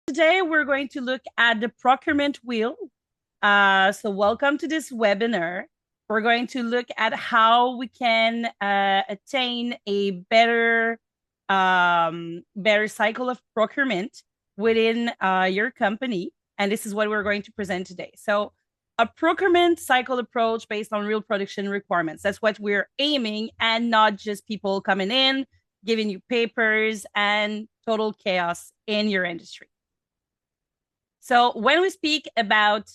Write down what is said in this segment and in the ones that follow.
Today we're going to look at the procurement wheel. So welcome to this webinar. We're going to look at how we can attain a better cycle of procurement within your company. And this is what we're going to present today. So a procurement cycle approach based on real production requirements. That's what we're aiming, and not just people coming in, giving you papers and total chaos in your industry. So when we speak about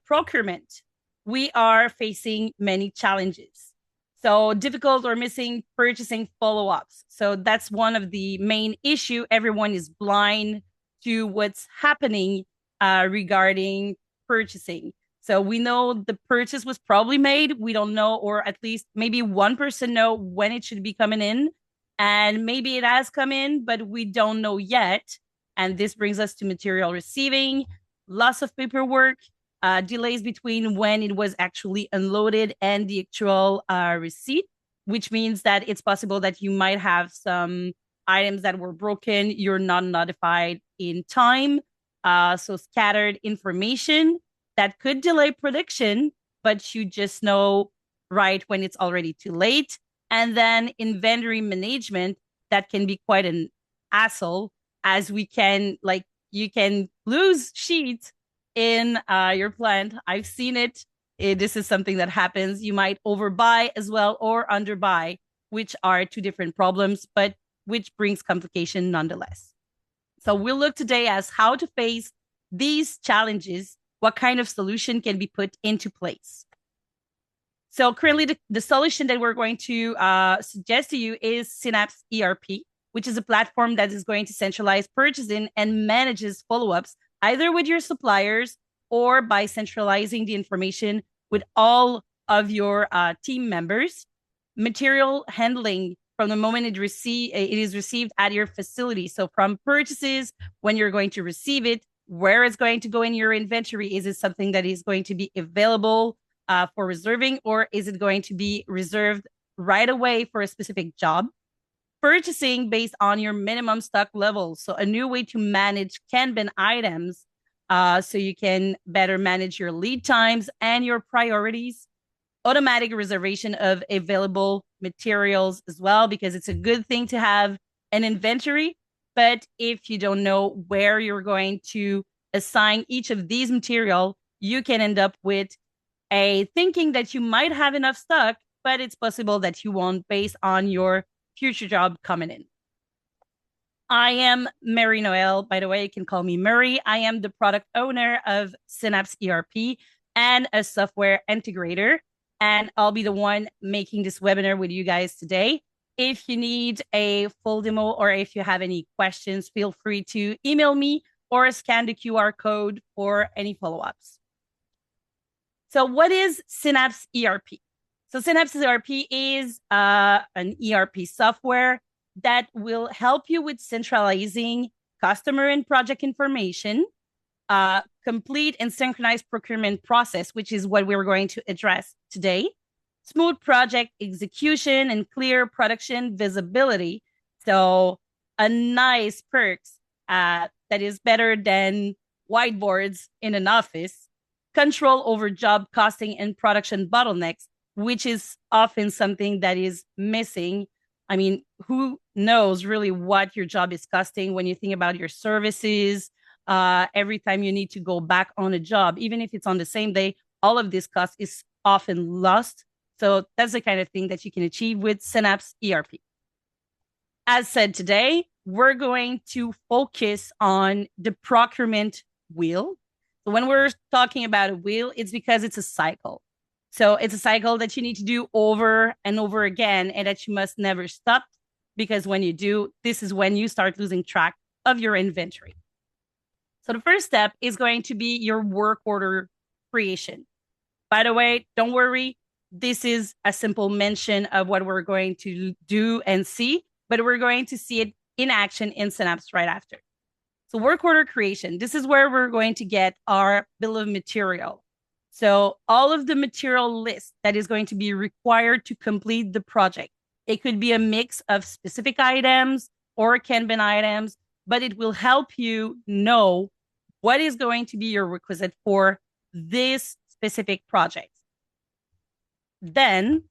procurement, we are facing many challenges. So difficult or missing purchasing follow-ups. So that's one of the main issue. Everyone is blind to what's happening regarding purchasing. So we know the purchase was probably made. We don't know, or at least maybe one person know when it should be coming in. And maybe it has come in, but we don't know yet. And this brings us to material receiving, loss of paperwork, delays between when it was actually unloaded and the actual receipt, which means that it's possible that you might have some items that were broken, you're not notified in time. So scattered information that could delay production, but you just know right when it's already too late. And then inventory management, that can be quite an hassle, as we can, like, you can lose sheets in your plant. I've seen it. This is something that happens. You might overbuy as well or underbuy, which are two different problems, but which brings complication nonetheless. So we'll look today as how to face these challenges, what kind of solution can be put into place. So currently the solution that we're going to suggest to you is Cienapps ERP, which is a platform that is going to centralize purchasing and manages follow-ups either with your suppliers or by centralizing the information with all of your team members. Material handling from the moment it is received at your facility. So from purchases, when you're going to receive it, where it's going to go in your inventory. Is it something that is going to be available for reserving, or is it going to be reserved right away for a specific job? Purchasing based on your minimum stock levels. So a new way to manage Kanban items so you can better manage your lead times and your priorities. Automatic reservation of available materials as well, because it's a good thing to have an inventory. But if you don't know where you're going to assign each of these material, you can end up with a thinking that you might have enough stock, but it's possible that you won't based on your future job coming in. I am Mary Noel. By the way, you can call me Murray. I am the product owner of Cienapps ERP and a software integrator. And I'll be the one making this webinar with you guys today. If you need a full demo or if you have any questions, feel free to email me or scan the QR code for any follow-ups. So what is Cienapps ERP? So Cienapps ERP is an ERP software that will help you with centralizing customer and project information, complete and synchronized procurement process, which is what we're going to address today, smooth project execution, and clear production visibility. So a nice perks that is better than whiteboards in an office, control over job costing and production bottlenecks, which is often something that is missing. I mean, who knows really what your job is costing when you think about your services? Every time you need to go back on a job, even if it's on the same day, all of this cost is often lost. So that's the kind of thing that you can achieve with Cienapps ERP. As said today, we're going to focus on the procurement wheel. So when we're talking about a wheel, it's because it's a cycle. So it's a cycle that you need to do over and over again, and that you must never stop, because when you do, this is when you start losing track of your inventory. So the first step is going to be your work order creation. By the way, don't worry. This is a simple mention of what we're going to do and see, but we're going to see it in action in Cienapps right after. So work order creation, this is where we're going to get our bill of material. So all of the material list that is going to be required to complete the project. It could be a mix of specific items or Kanban items, but it will help you know what is going to be your requisite for this specific project. Then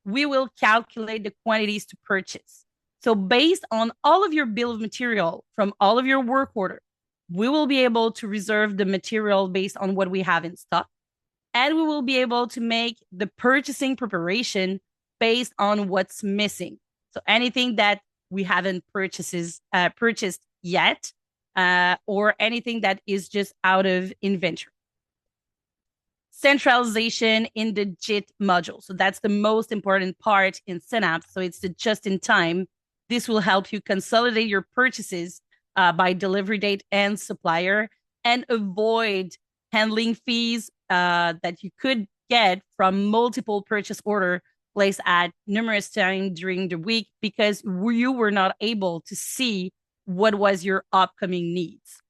we will calculate the quantities to purchase. So based on all of your bill of material from all of your work order, we will be able to reserve the material based on what we have in stock. And we will be able to make the purchasing preparation based on what's missing. So anything that we haven't purchased yet, or anything that is just out of inventory. Centralization in the JIT module. So that's the most important part in Cienapps. So it's the just in time. This will help you consolidate your purchases by delivery date and supplier and avoid handling fees that you could get from multiple purchase order placed at numerous times during the week because you were not able to see what was your upcoming needs.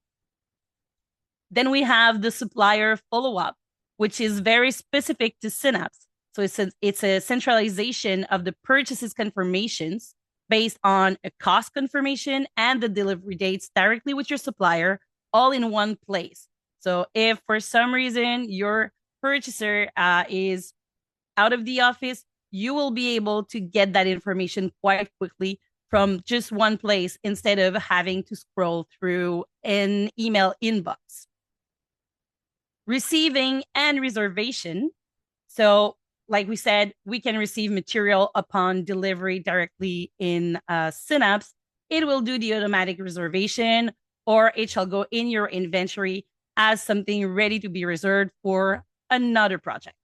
Then we have the supplier follow-up, which is very specific to Cienapps. So it's a centralization of the purchases confirmations based on a cost confirmation and the delivery dates directly with your supplier, all in one place. So if for some reason your purchaser is out of the office, you will be able to get that information quite quickly from just one place instead of having to scroll through an email inbox. Receiving and reservation. So like we said, we can receive material upon delivery directly in Cienapps. It will do the automatic reservation, or it shall go in your inventory as something ready to be reserved for another project.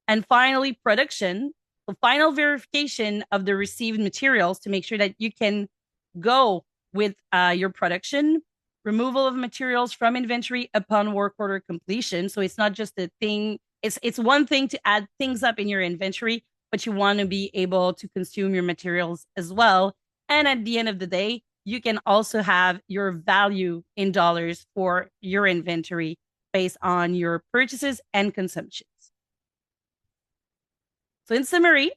And finally, production, the final verification of the received materials to make sure that you can go with your production, removal of materials from inventory upon work order completion. So it's not just a thing. It's one thing to add things up in your inventory, but you want to be able to consume your materials as well. And at the end of the day, you can also have your value in dollars for your inventory based on your purchases and consumptions. So in summary,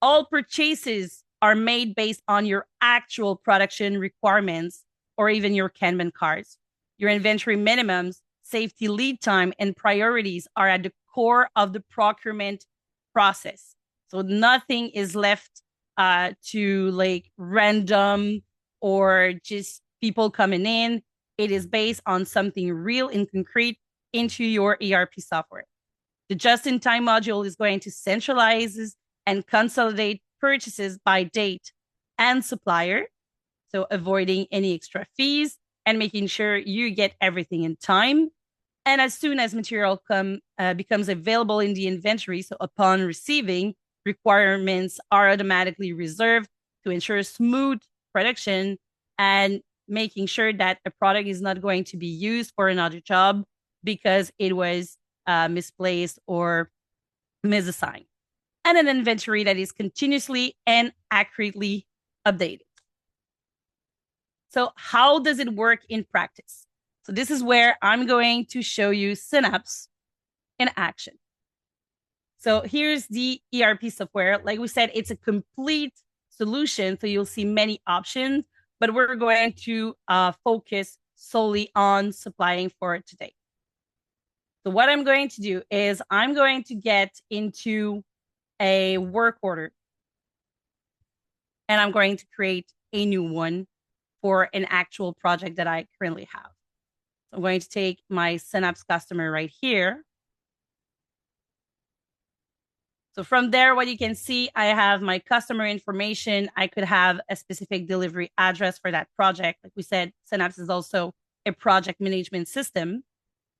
all purchases are made based on your actual production requirements or even your Kanban cards. Your inventory minimums, safety lead time, and priorities are at the core of the procurement process. So nothing is left to like random or just people coming in. It is based on something real and concrete into your ERP software. The just-in-time module is going to centralize and consolidate purchases by date and supplier, so avoiding any extra fees and making sure you get everything in time. And as soon as material becomes available in the inventory, so upon receiving, requirements are automatically reserved to ensure smooth production and making sure that a product is not going to be used for another job because it was misplaced or misassigned. And an inventory that is continuously and accurately updated. So how does it work in practice? So this is where I'm going to show you Cienapps in action. So here's the ERP software. Like we said, it's a complete solution. So you'll see many options, but we're going to focus solely on supplying for it today. So what I'm going to do is I'm going to get into a work order and I'm going to create a new one for an actual project that I currently have. So I'm going to take my Cienapps customer right here. So from there, what you can see, I have my customer information. I could have a specific delivery address for that project. Like we said, Cienapps is also a project management system.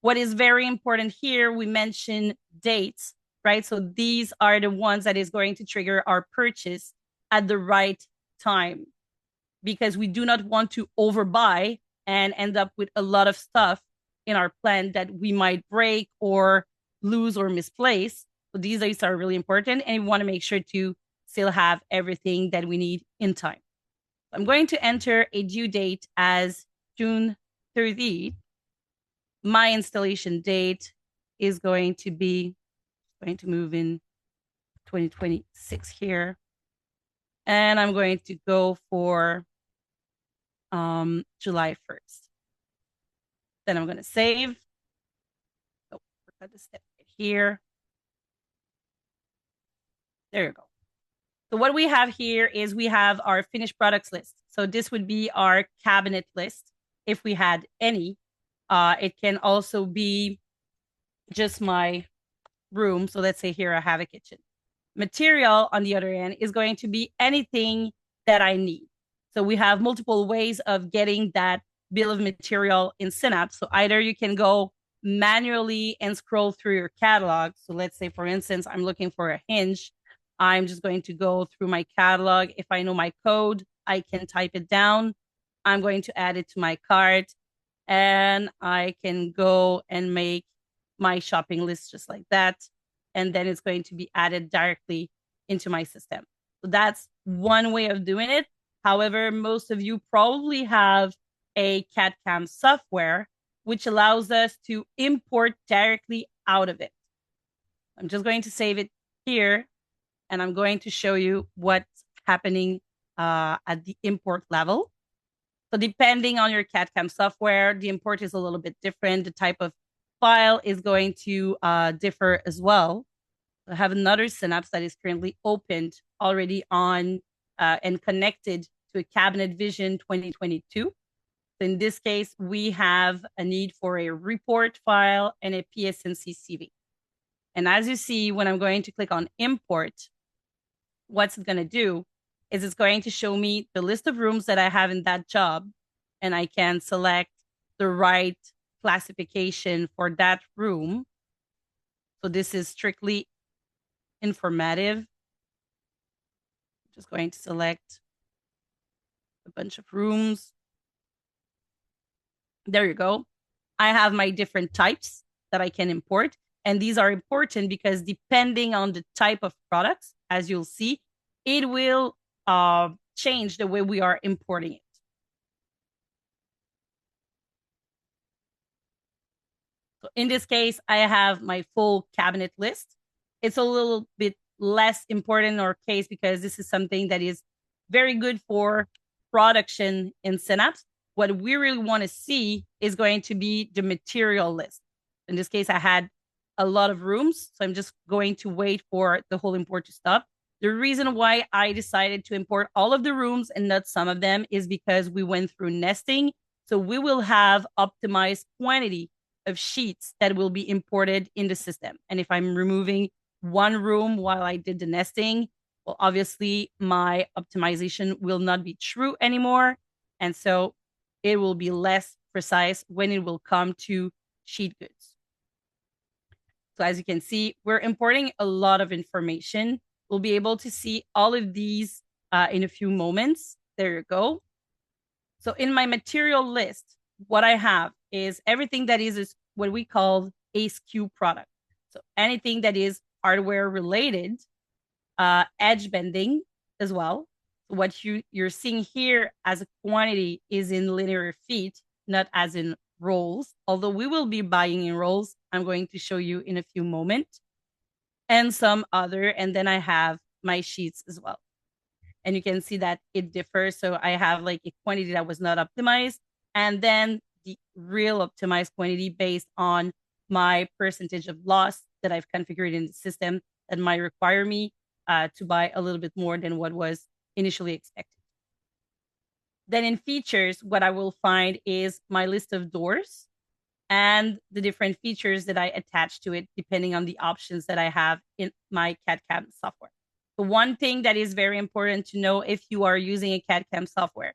What is very important here, we mentioned dates, right? So these are the ones that is going to trigger our purchase at the right time because we do not want to overbuy and end up with a lot of stuff in our plan that we might break or lose or misplace. So these dates are really important and we want to make sure to still have everything that we need in time. I'm going to enter a due date as June 30th. My installation date is going to move in 2026 here. And I'm going to go for July 1st. Then I'm going to save. Oh, forgot the step right here. There you go. So what we have here is we have our finished products list. So this would be our cabinet list if we had any. It can also be just my room. So let's say here I have a kitchen. Material, on the other hand, is going to be anything that I need. So we have multiple ways of getting that bill of material in Cienapps. So either you can go manually and scroll through your catalog. So let's say, for instance, I'm looking for a hinge. I'm just going to go through my catalog. If I know my code, I can type it down. I'm going to add it to my cart, and I can go and make my shopping list just like that. And then it's going to be added directly into my system. So that's one way of doing it. However, most of you probably have a CAD/CAM software, which allows us to import directly out of it. I'm just going to save it here, and I'm going to show you what's happening at the import level. So depending on your CAD/CAM software, the import is a little bit different. The type of file is going to differ as well. I have another Cienapps that is currently opened already on and connected to a Cabinet Vision 2022. So in this case, we have a need for a report file and a PSNC CV. And as you see, when I'm going to click on import, what's it going to do is it's going to show me the list of rooms that I have in that job, and I can select the right classification for that room. So this is strictly informative. Just going to select a bunch of rooms. There you go. I have my different types that I can import. And these are important because depending on the type of products, as you'll see, it will change the way we are importing it. So in this case, I have my full cabinet list. It's a little bit less important in our case because this is something that is very good for production in Cienapps. What we really want to see is going to be the material list. In this case, I had a lot of rooms, so I'm just going to wait for the whole import to stop. The reason why I decided to import all of the rooms and not some of them is because we went through nesting. So we will have optimized quantity of sheets that will be imported in the system. And if I'm removing one room while I did the nesting, well, obviously my optimization will not be true anymore. And so it will be less precise when it will come to sheet goods. So as you can see, we're importing a lot of information. We'll be able to see all of these in a few moments. There you go. So in my material list, what I have is everything that is what we call a SKU product. So anything that is hardware related, edge bending as well. What you're seeing here as a quantity is in linear feet, not as in rolls. Although we will be buying in rolls, I'm going to show you in a few moments, and some other. And then I have my sheets as well. And you can see that it differs. So I have like a quantity that was not optimized, and then the real optimized quantity based on my percentage of loss that I've configured in the system that might require me to buy a little bit more than what was initially expected. Then in features, what I will find is my list of doors and the different features that I attach to it, depending on the options that I have in my CAD/CAM software. The one thing that is very important to know if you are using a CAD/CAM software,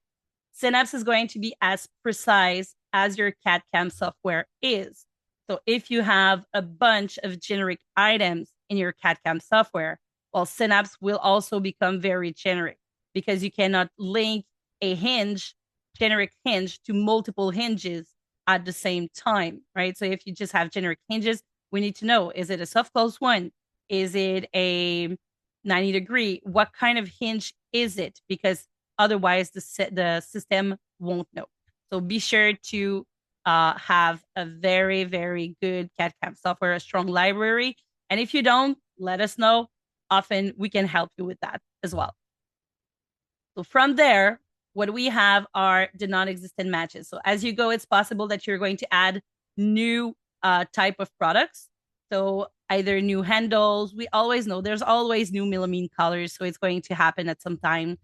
Cienapps is going to be as precise as your CAD/CAM software is. So if you have a bunch of generic items in your CAD/CAM software, well, Cienapps will also become very generic because you cannot link a hinge, generic hinge, to multiple hinges at the same time, right? So if you just have generic hinges, we need to know, is it a soft close one? Is it a 90-degree? What kind of hinge is it? Because otherwise the system won't know. So be sure to have a very, very good CAD/CAM software, a strong library. And if you don't, let us know. Often we can help you with that as well. So from there, what we have are the non-existent matches. So as you go, it's possible that you're going to add new type of products. So either new handles. We always know there's always new melamine colors, so it's going to happen at some time.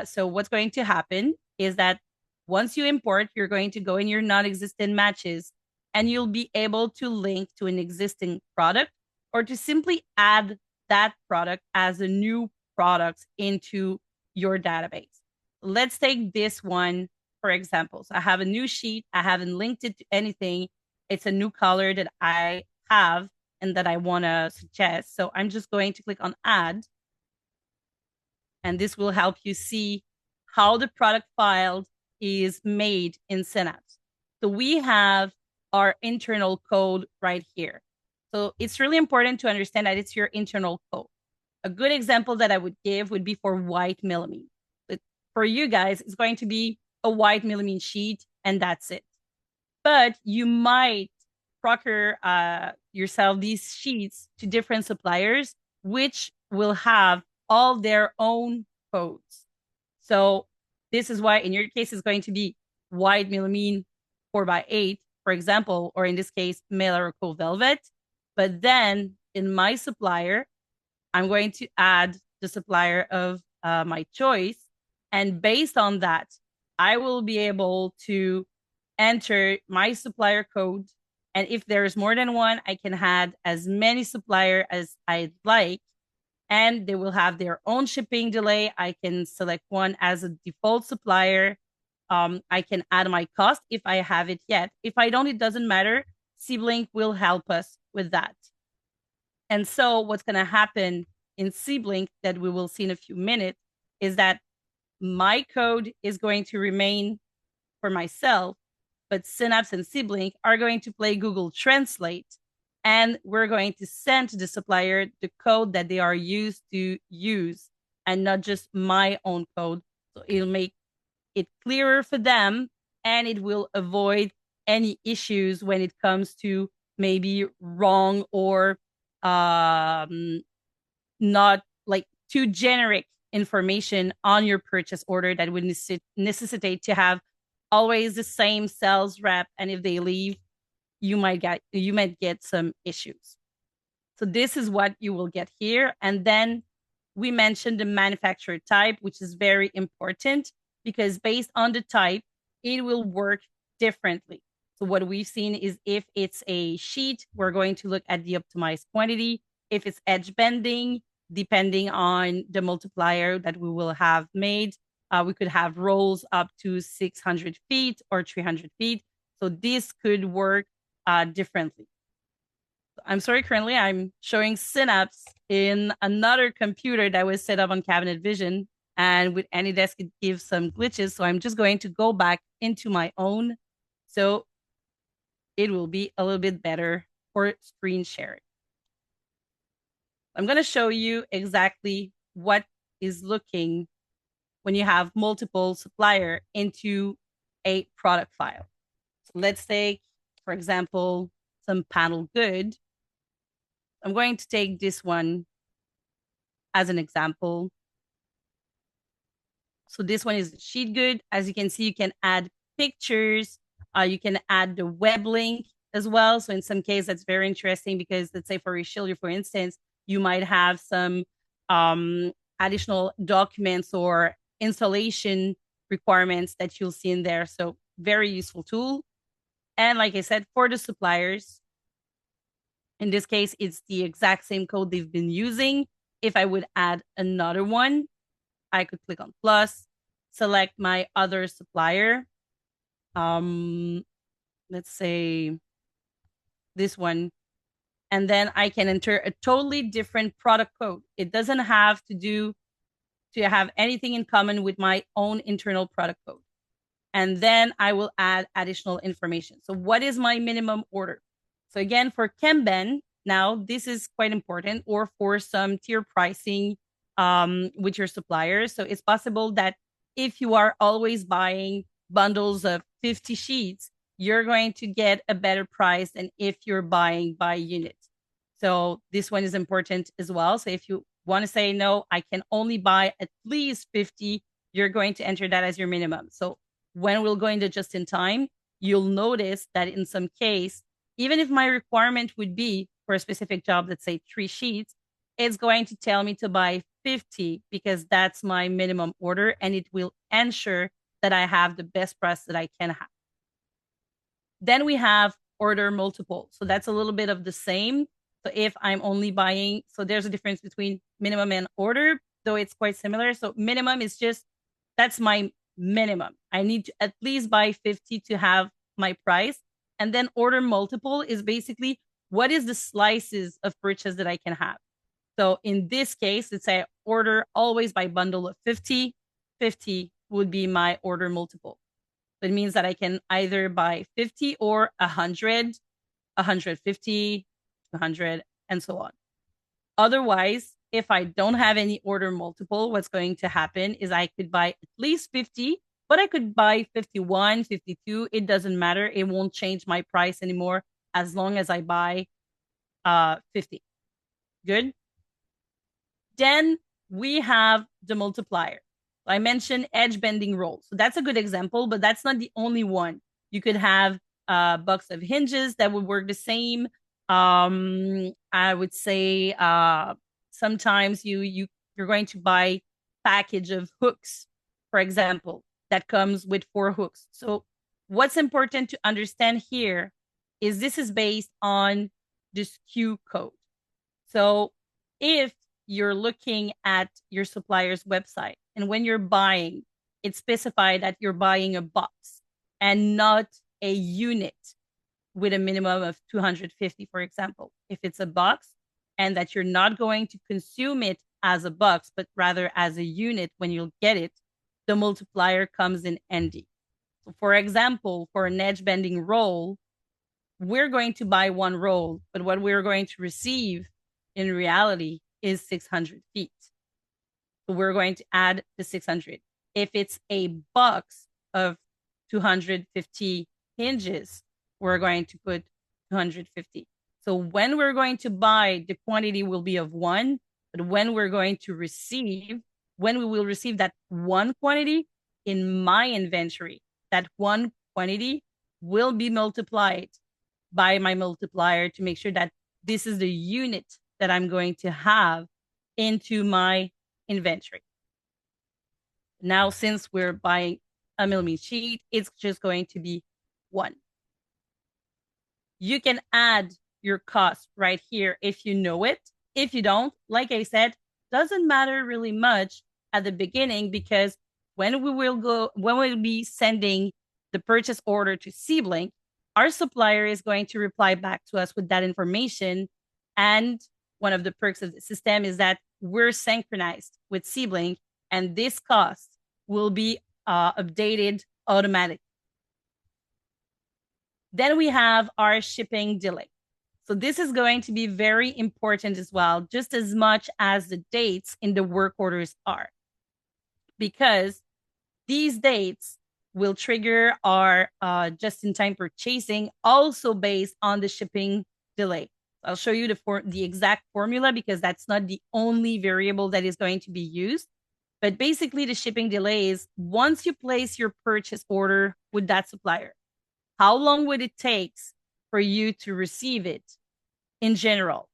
So what's going to happen is that once you import, you're going to go in your non-existent matches, and you'll be able to link to an existing product or to simply add that product as a new product into your database. Let's take this one for example. So I have a new sheet. I haven't linked it to anything. It's a new color that I have and that I want to suggest. So I'm just going to click on add. And this will help you see how the product file is made in Cienapps. So we have our internal code right here. So it's really important to understand that it's your internal code. A good example that I would give would be for white melamine. But for you guys, it's going to be a white melamine sheet, and that's it. But you might procure yourself these sheets to different suppliers, which will have all their own codes. So this is why in your case, it's going to be white melamine 4x8, for example, or in this case, Melaraco Velvet. But then in my supplier, I'm going to add the supplier of my choice. And based on that, I will be able to enter my supplier code. And if there's more than one, I can add as many supplier as I'd like. And they will have their own shipping delay. I can select one as a default supplier. I can add my cost if I have it yet. If I don't, it doesn't matter. Seblink will help us with that. And so what's going to happen in Seblink that we will see in a few minutes is that my code is going to remain for myself, but Cienapps and Seblink are going to play Google Translate, and we're going to send to the supplier the code that they are used to use and not just my own code. So it'll make it clearer for them, and it will avoid any issues when it comes to maybe wrong or not like too generic information on your purchase order that would necessitate to have always the same sales rep, and if they leave, you might get some issues. So this is what you will get here. And then we mentioned the manufacturer type, which is very important because based on the type, it will work differently. So what we've seen is if it's a sheet, we're going to look at the optimized quantity. If it's edge bending, depending on the multiplier that we will have made, we could have rolls up to 600 feet or 300 feet. So this could work differently. I'm sorry, currently I'm showing Cienapps in another computer that was set up on Cabinet Vision, and with AnyDesk it gives some glitches. So I'm just going to go back into my own, so it will be a little bit better for screen sharing. I'm going to show you exactly what is looking when you have multiple supplier into a product file. So let's take, for example, some panel good. I'm going to take this one as an example. So this one is sheet good. As you can see, you can add pictures. You can add the web link as well. So in some case, that's very interesting because let's say for Richelieu, for instance, you might have some additional documents or installation requirements that you'll see in there. So very useful tool. And like I said, for the suppliers, in this case, it's the exact same code they've been using. If I would add another one, I could click on plus, select my other supplier. Let's say this one. And then I can enter a totally different product code. It doesn't have to have anything in common with my own internal product code. And then I will add additional information. So what is my minimum order? So again, for Kanban, now this is quite important, or for some tier pricing with your suppliers. So it's possible that if you are always buying bundles of 50 sheets, you're going to get a better price than if you're buying by unit. So this one is important as well. So if you want to say, no, I can only buy at least 50, you're going to enter that as your minimum. So when we'll go into just in time, you'll notice that in some case, even if my requirement would be for a specific job, let's say 3 sheets, it's going to tell me to buy 50 because that's my minimum order, and it will ensure that I have the best price that I can have. Then we have order multiple. So that's a little bit of the same. So if I'm only buying, so there's a difference between minimum and order, though it's quite similar. So minimum is just, that's my minimum. I need to at least buy 50 to have my price. And then order multiple is basically what is the slices of purchase that I can have. So in this case, let's say I order always by bundle of 50. 50 would be my order multiple. That means that I can either buy 50 or 100, 150, 200, and so on. Otherwise, if I don't have any order multiple, what's going to happen is I could buy at least 50, but I could buy 51, 52. It doesn't matter. It won't change my price anymore as long as I buy 50. Good. Then we have the multiplier. I mentioned edge bending roll. So that's a good example, but that's not the only one. You could have a box of hinges that would work the same. I would say sometimes you're going to buy package of hooks, for example, that comes with 4 hooks. So what's important to understand here is this is based on the SKU code. So if you're looking at your supplier's website, and when you're buying, it's specified that you're buying a box and not a unit with a minimum of 250, for example. If it's a box and that you're not going to consume it as a box, but rather as a unit when you'll get it, the multiplier comes in handy. So for example, for an edge bending roll, we're going to buy 1 roll, but what we're going to receive in reality is 600 feet. So we're going to add the 600. If it's a box of 250 hinges, we're going to put 250. So when we're going to buy, the quantity will be of 1, but when we're going to receive, when we will receive that 1 quantity in my inventory, that 1 quantity will be multiplied by my multiplier to make sure that this is the unit that I'm going to have into my inventory. Now, since we're buying a millimeter sheet, it's just going to be 1. You can add your cost right here if you know it. If you don't, like I said, doesn't matter really much at the beginning, because when we'll be sending the purchase order to Seablink, our supplier is going to reply back to us with that information. And one of the perks of the system is that we're synchronized with Seablink, and this cost will be updated automatically. Then we have our shipping delay. So this is going to be very important as well, just as much as the dates in the work orders are, because these dates will trigger our just-in-time purchasing, also based on the shipping delay. I'll show you the exact formula, because that's not the only variable that is going to be used. But basically, the shipping delay is once you place your purchase order with that supplier, how long would it take for you to receive it in general?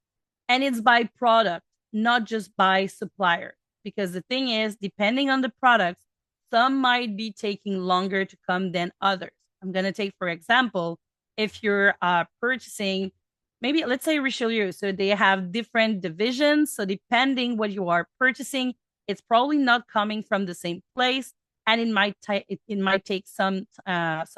And it's by product, not just by supplier. Because the thing is, depending on the products, some might be taking longer to come than others. I'm going to take, for example, if you're purchasing, maybe let's say Richelieu. So they have different divisions. So depending what you are purchasing, it's probably not coming from the same place, and it might take some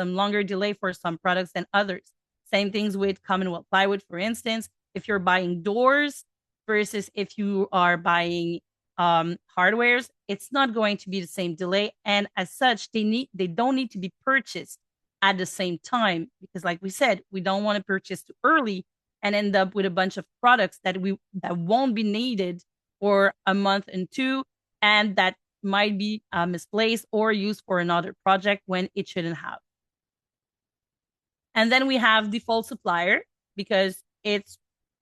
longer delay for some products than others. Same things with Commonwealth Plywood, for instance. If you're buying doors versus if you are buying hardwares, it's not going to be the same delay, and as such, they don't need to be purchased at the same time, because, like we said, we don't want to purchase too early and end up with a bunch of products that won't be needed for a month and 2, and that might be misplaced or used for another project when it shouldn't have. And then we have default supplier, because it's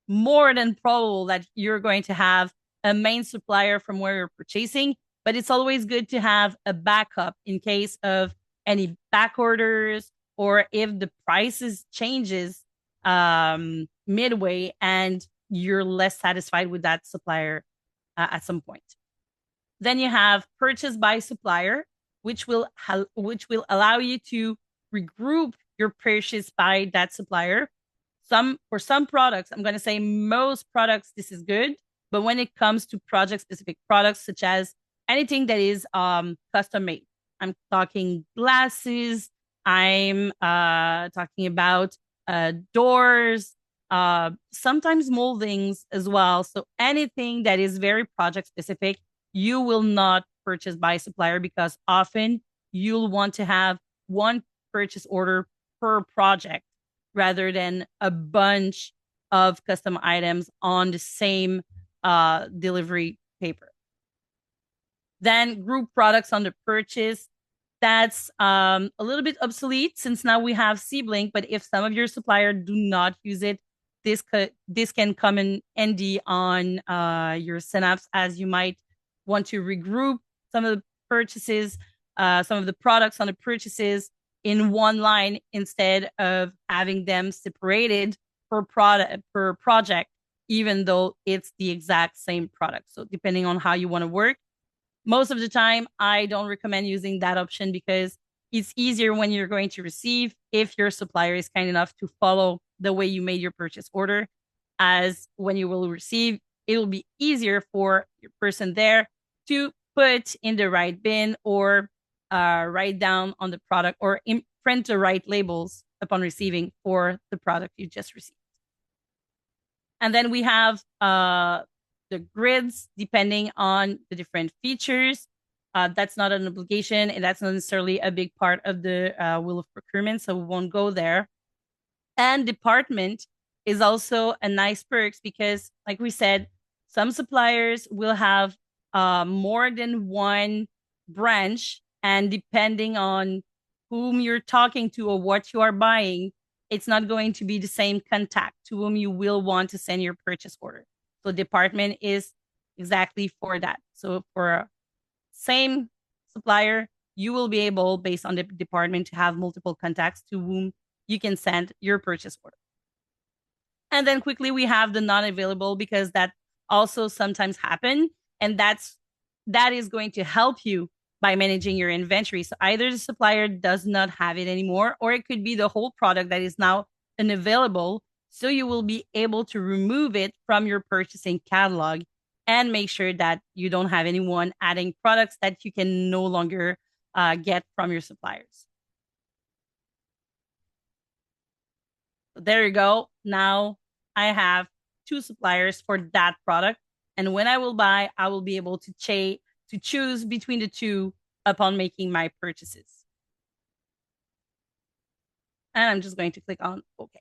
more than probable that you're going to have a main supplier from where you're purchasing. but it's always good to have a backup in case of any back orders or if the prices changes midway and you're less satisfied with that supplier at some point. Then you have purchase by supplier, which will allow you to regroup your purchase by that supplier. For some products, I'm going to say most products, this is good. But when it comes to project specific products, such as anything that is custom made, I'm talking glasses, I'm talking about doors, sometimes moldings as well. So anything that is very project specific, you will not purchase by supplier because often you'll want to have one purchase order per project rather than a bunch of custom items on the same delivery paper. Then group products under purchase. That's a little bit obsolete since now we have Seablink, but if some of your supplier do not use it, this can come in handy on your Cienapps, as you might want to regroup some of the purchases, some of the products on the purchases in one line instead of having them separated per project, even though it's the exact same product. So depending on how you want to work, most of the time, I don't recommend using that option because it's easier when you're going to receive if your supplier is kind enough to follow the way you made your purchase order. As when you will receive, it will be easier for your person there to put in the right bin or write down on the product or print the right labels upon receiving for the product you just received. And then we have the grids depending on the different features. That's not an obligation and that's not necessarily a big part of the wheel of procurement, so we won't go there. And department is also a nice perks because, like we said, some suppliers will have more than one branch, and depending on whom you're talking to or what you are buying, it's not going to be the same contact to whom you will want to send your purchase order. So department is exactly for that. So for a same supplier, you will be able, based on the department, to have multiple contacts to whom you can send your purchase order. And then quickly we have the non-available because that also sometimes happen. And that is going to help you by managing your inventory. So either the supplier does not have it anymore, or it could be the whole product that is now unavailable. So you will be able to remove it from your purchasing catalog and make sure that you don't have anyone adding products that you can no longer get from your suppliers. So there you go. Now I have 2 suppliers for that product. And when I will buy, I will be able to choose between the 2 upon making my purchases. And I'm just going to click on OK.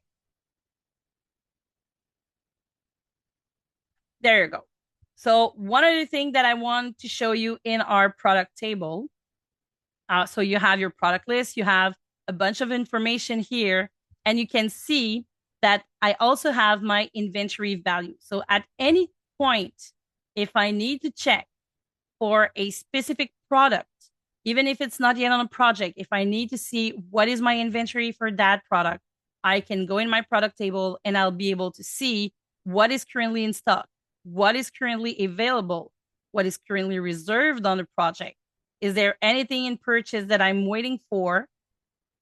There you go. So one other thing that I want to show you in our product table. So you have your product list, you have a bunch of information here, and you can see that I also have my inventory value. So at any point, if I need to check for a specific product, even if it's not yet on a project, if I need to see what is my inventory for that product, I can go in my product table and I'll be able to see what is currently in stock, what is currently available, what is currently reserved on the project. Is there anything in purchase that I'm waiting for?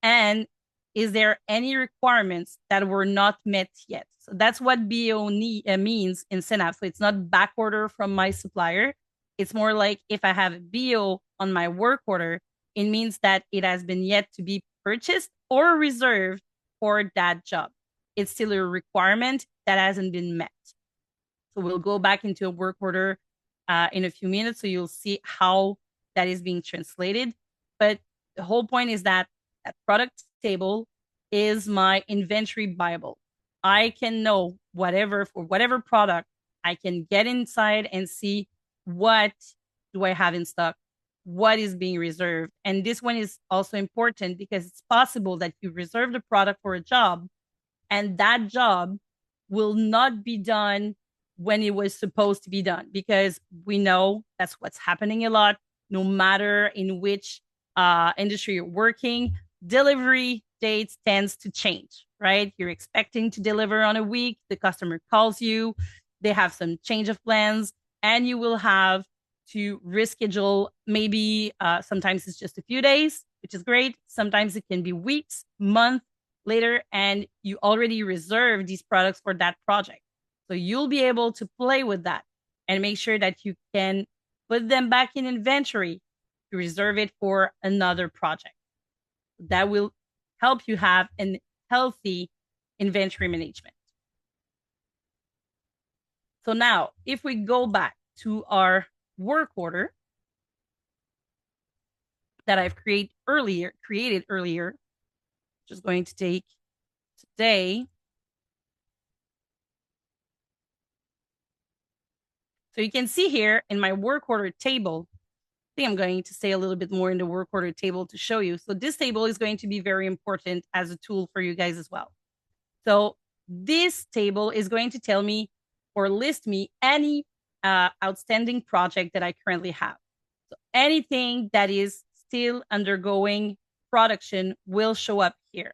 And is there any requirements that were not met yet? So that's what BO means in Cienapps. So it's not back order from my supplier. It's more like if I have a BO on my work order, it means that it has been yet to be purchased or reserved for that job. It's still a requirement that hasn't been met. So we'll go back into a work order in a few minutes, so you'll see how that is being translated. But the whole point is that that product table is my inventory Bible. I can know for whatever product, I can get inside and see what do I have in stock, what is being reserved. And this one is also important because it's possible that you reserve the product for a job and that job will not be done when it was supposed to be done, because we know that's what's happening a lot. no matter in which industry you're working, delivery dates tends to change, right? You're expecting to deliver on a week, the customer calls you, they have some change of plans, and you will have to reschedule. Maybe sometimes it's just a few days, which is great. Sometimes it can be weeks, months later, and you already reserved these products for that project. So you'll be able to play with that and make sure that you can put them back in inventory to reserve it for another project. That will help you have a healthy inventory management. So now, if we go back to our work order that I've created earlier, just going to take today. So you can see here in my work order table, I think I'm going to stay a little bit more in the work order table to show you. So this table is going to be very important as a tool for you guys as well. So this table is going to tell me or list me any outstanding project that I currently have. So anything that is still undergoing production will show up here.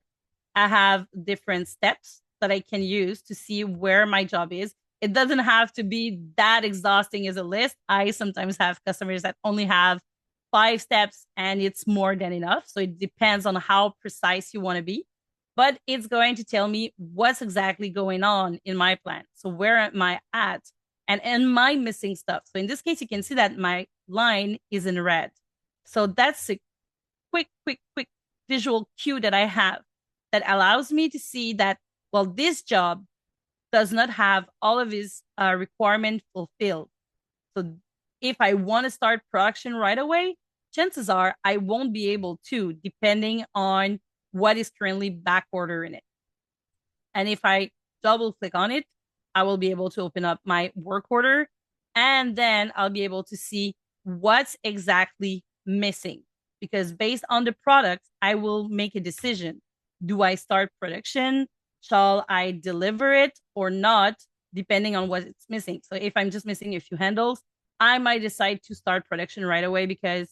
I have different steps that I can use to see where my job is. It doesn't have to be that exhausting as a list. I sometimes have customers that only have 5 steps and it's more than enough. So it depends on how precise you want to be. But it's going to tell me what's exactly going on in my plan. So where am I at? And am I missing stuff? So in this case, you can see that my line is in red. So that's a quick visual cue that I have that allows me to see that, well, this job does not have all of his requirement fulfilled. So if I want to start production right away, chances are I won't be able to, depending on what is currently back order in it. And if I double click on it, I will be able to open up my work order, and then I'll be able to see what's exactly missing. Because based on the product, I will make a decision. Do I start production? Shall I deliver it or not, depending on what it's missing? So if I'm just missing a few handles, I might decide to start production right away because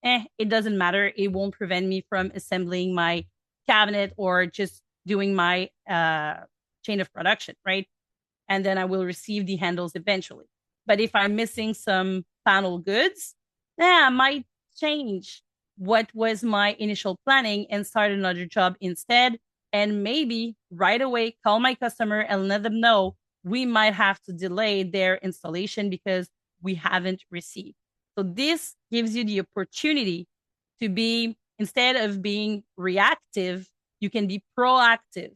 it doesn't matter. It won't prevent me from assembling my cabinet or just doing my chain of production, right? And then I will receive the handles eventually. But if I'm missing some panel goods, I might change what was my initial planning and start another job instead. And maybe right away call my customer and let them know we might have to delay their installation because we haven't received. So this gives you the opportunity to be, instead of being reactive, you can be proactive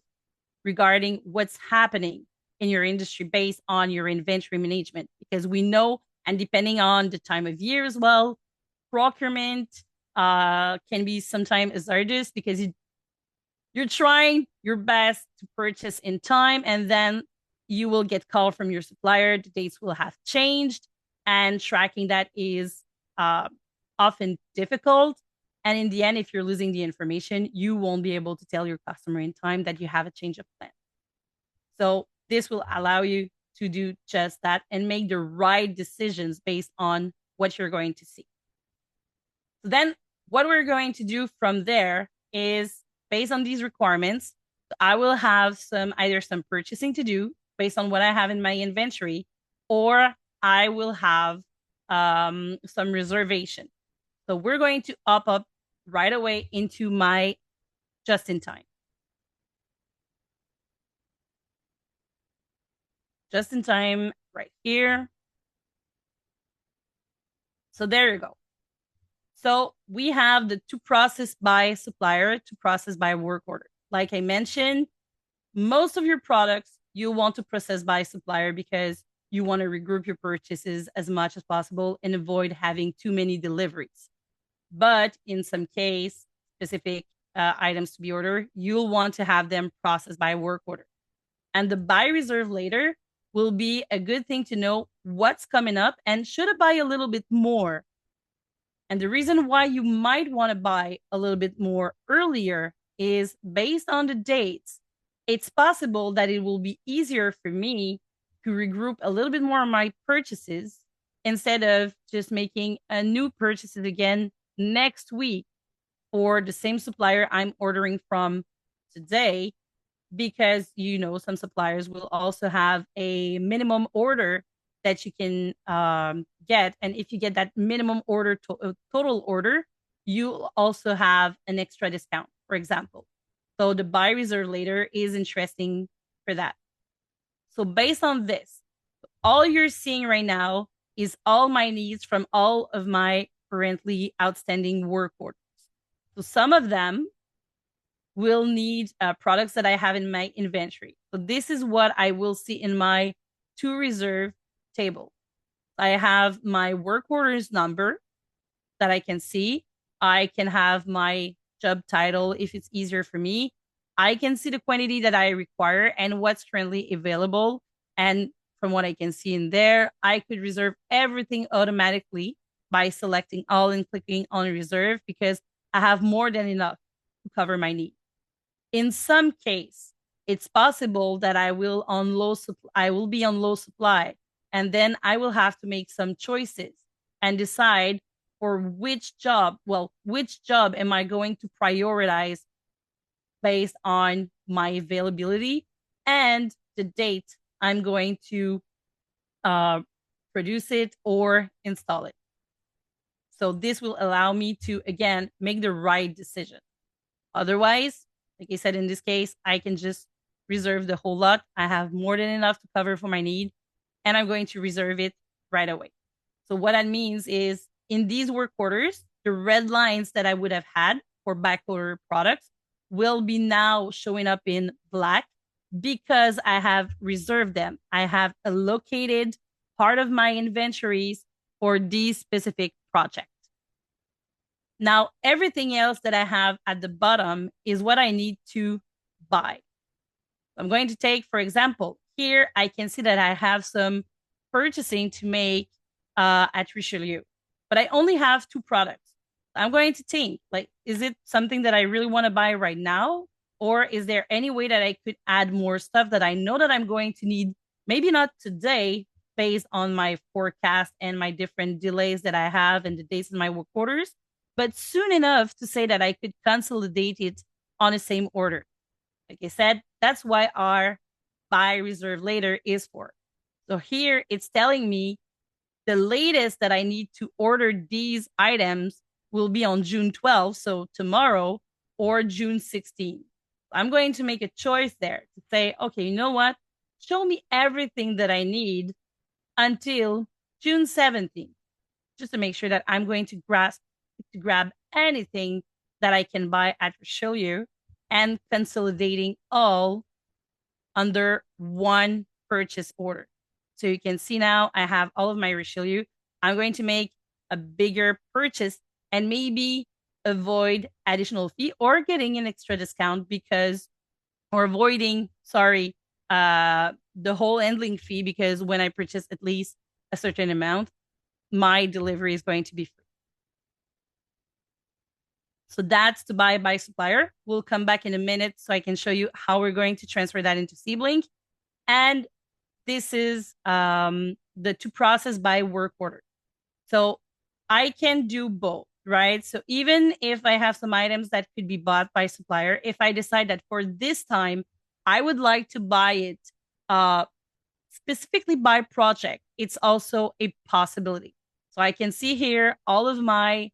regarding what's happening in your industry based on your inventory management. Because we know, and depending on the time of year as well, procurement can be sometimes hazardous because you're trying your best to purchase in time, and then you will get called from your supplier. The dates will have changed, and tracking that is often difficult. And in the end, if you're losing the information, you won't be able to tell your customer in time that you have a change of plan. So this will allow you to do just that and make the right decisions based on what you're going to see. So then what we're going to do from there is, based on these requirements, I will have either some purchasing to do based on what I have in my inventory, or I will have some reservation. So we're going to up right away into my just-in-time. Just-in-time right here. So there you go. So we have the to process by supplier, to process by work order. Like I mentioned, most of your products you want to process by supplier because you want to regroup your purchases as much as possible and avoid having too many deliveries. But in some case, specific items to be ordered, you'll want to have them processed by work order. And the buy reserve later will be a good thing to know what's coming up and should I buy a little bit more. And the reason why you might want to buy a little bit more earlier is based on the dates. It's possible that it will be easier for me to regroup a little bit more of my purchases instead of just making a new purchases again next week for the same supplier I'm ordering from today, because some suppliers will also have a minimum order that you can get, and if you get that minimum order total order, you also have an extra discount, for example. So the buy reserve later is interesting for that. So based on this, all you're seeing right now is all my needs from all of my currently outstanding work orders. So some of them will need products that I have in my inventory. So this is what I will see in my to reserve table. I have my work orders number that I can see. I can have my job title if it's easier for me. I can see the quantity that I require and what's currently available. And from what I can see in there, I could reserve everything automatically by selecting all and clicking on reserve, because I have more than enough to cover my needs. In some case, it's possible that I will be on low supply, and then I will have to make some choices and decide for which job am I going to prioritize based on my availability and the date I'm going to produce it or install it. So this will allow me to, again, make the right decision. Otherwise, like I said, in this case, I can just reserve the whole lot. I have more than enough to cover for my need, and I'm going to reserve it right away. So what that means is, in these work orders, the red lines that I would have had for backorder products will be now showing up in black, because I have reserved them. I have allocated part of my inventories for these specific projects. Now, everything else that I have at the bottom is what I need to buy. I'm going to take, for example, here I can see that I have some purchasing to make at Richelieu, but I only have 2 products. I'm going to think, like, is it something that I really want to buy right now? Or is there any way that I could add more stuff that I know that I'm going to need, maybe not today, based on my forecast and my different delays that I have and the days in my work orders, but soon enough to say that I could consolidate it on the same order. Like I said, that's why our buy reserve later is for. So here it's telling me the latest that I need to order these items will be on June 12th, so tomorrow, or June 16th. I'm going to make a choice there to say, okay, you know what? Show me everything that I need until June 17th, just to make sure that I'm going to grab anything that I can buy at Richelieu and consolidating all under one purchase order. So you can see now I have all of my Richelieu. I'm going to make a bigger purchase and maybe avoid additional fee or getting an extra discount, because, or avoiding, the whole handling fee, because when I purchase at least a certain amount, my delivery is going to be free. So that's to buy by supplier. We'll come back in a minute so I can show you how we're going to transfer that into Seablink. And this is the to process by work order. So I can do both, right? So even if I have some items that could be bought by supplier, if I decide that for this time, I would like to buy it specifically by project, it's also a possibility. So I can see here all of my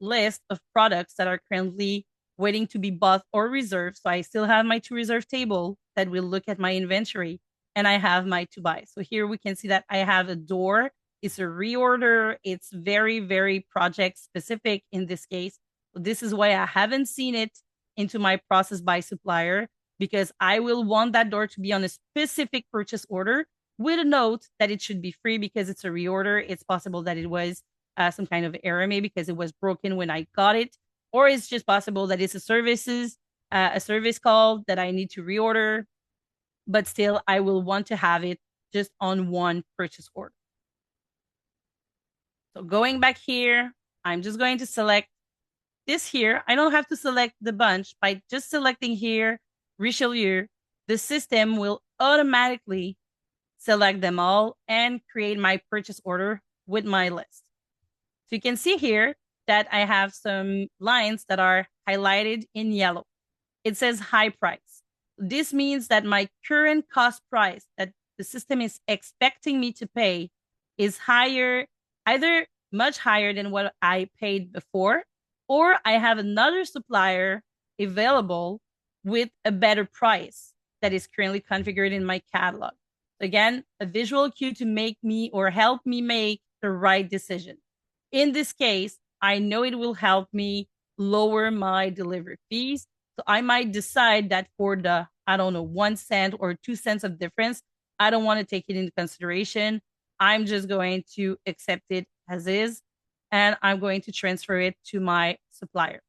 list of products that are currently waiting to be bought or reserved. So I still have my to reserve table that will look at my inventory, and I have my to buy. So here we can see that I have a door. It's a reorder. It's very, very project specific in this case. So this is why I haven't seen it into my process by supplier, because I will want that door to be on a specific purchase order with a note that it should be free because it's a reorder. It's possible that it was some kind of error, maybe because it was broken when I got it, or it's just possible that it's a service call that I need to reorder, but still I will want to have it just on one purchase order. So going back here, I'm just going to select this here. I don't have to select the bunch. By just selecting here, Richelieu, the system will automatically select them all, and create my purchase order with my list. So you can see here that I have some lines that are highlighted in yellow. It says high price. This means that my current cost price that the system is expecting me to pay is higher, either much higher than what I paid before, or I have another supplier available with a better price that is currently configured in my catalog. Again, a visual cue to make me or help me make the right decision. In this case, I know it will help me lower my delivery fees. So I might decide that for the, I don't know, 1 cent or 2 cents of difference, I don't want to take it into consideration. I'm just going to accept it as is, and I'm going to transfer it to my supplier.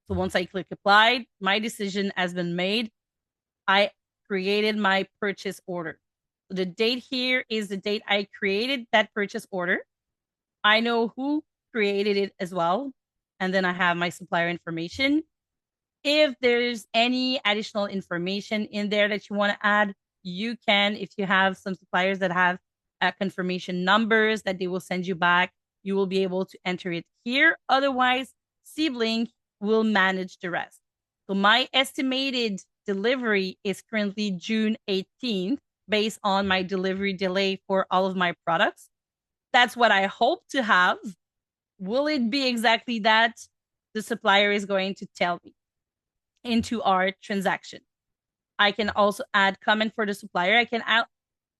So once I click apply, my decision has been made. I created my purchase order. The date here is the date I created that purchase order. I know who created it as well. And then I have my supplier information. If there's any additional information in there that you want to add, you can. If you have some suppliers that have confirmation numbers that they will send you back, you will be able to enter it here. Otherwise, Sibling will manage the rest. So my estimated delivery is currently June 18th based on my delivery delay for all of my products. That's what I hope to have. Will it be exactly that? The supplier is going to tell me into our transaction. I can also add comment for the supplier. I can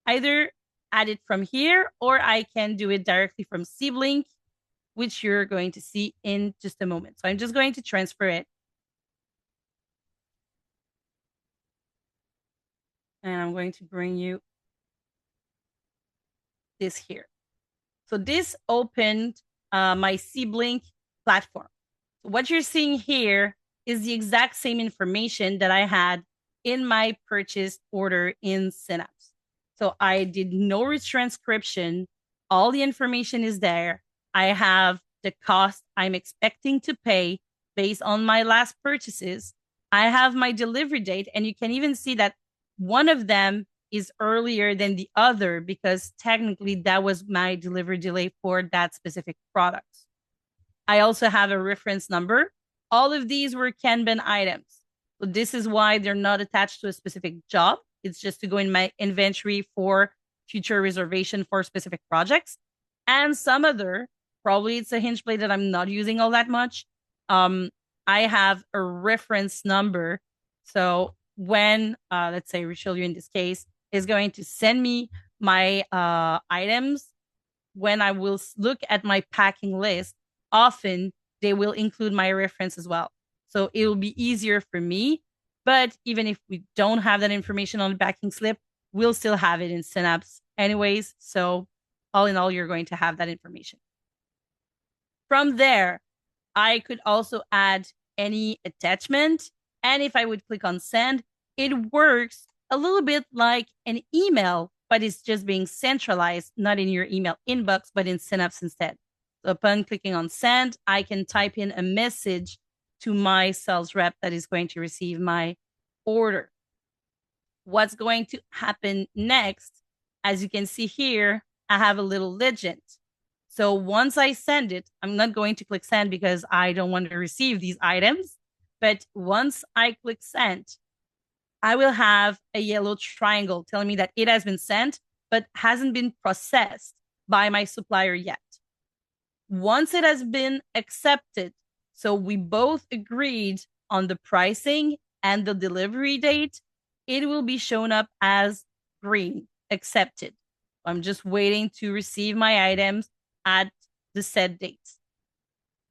either add it from here, or I can do it directly from Sibling, which you're going to see in just a moment. So I'm just going to transfer it. And I'm going to bring you this here. So this opened my Sibling platform. So what you're seeing here is the exact same information that I had in my purchase order in Cienapps. So I did no retranscription. All the information is there. I have the cost I'm expecting to pay based on my last purchases. I have my delivery date, and you can even see that one of them is earlier than the other because technically that was my delivery delay for that specific product. I also have a reference number. All of these were Kanban items. So this is why they're not attached to a specific job. It's just to go in my inventory for future reservation for specific projects. And some other, probably it's a hinge plate that I'm not using all that much. I have a reference number. So when, let's say Richelieu in this case, is going to send me my items, when I will look at my packing list, often they will include my reference as well. So it will be easier for me. But even if we don't have that information on the packing slip, we'll still have it in Cienapps anyways. So all in all, you're going to have that information. From there, I could also add any attachment. And if I would click on send, it works a little bit like an email, but it's just being centralized, not in your email inbox, but in Cienapps instead. So upon clicking on send, I can type in a message to my sales rep that is going to receive my order. What's going to happen next? As you can see here, I have a little legend. So once I send it, I'm not going to click send because I don't want to receive these items. But once I click send, I will have a yellow triangle telling me that it has been sent, but hasn't been processed by my supplier yet. Once it has been accepted, so we both agreed on the pricing and the delivery date, it will be shown up as green, accepted. I'm just waiting to receive my items at the set dates.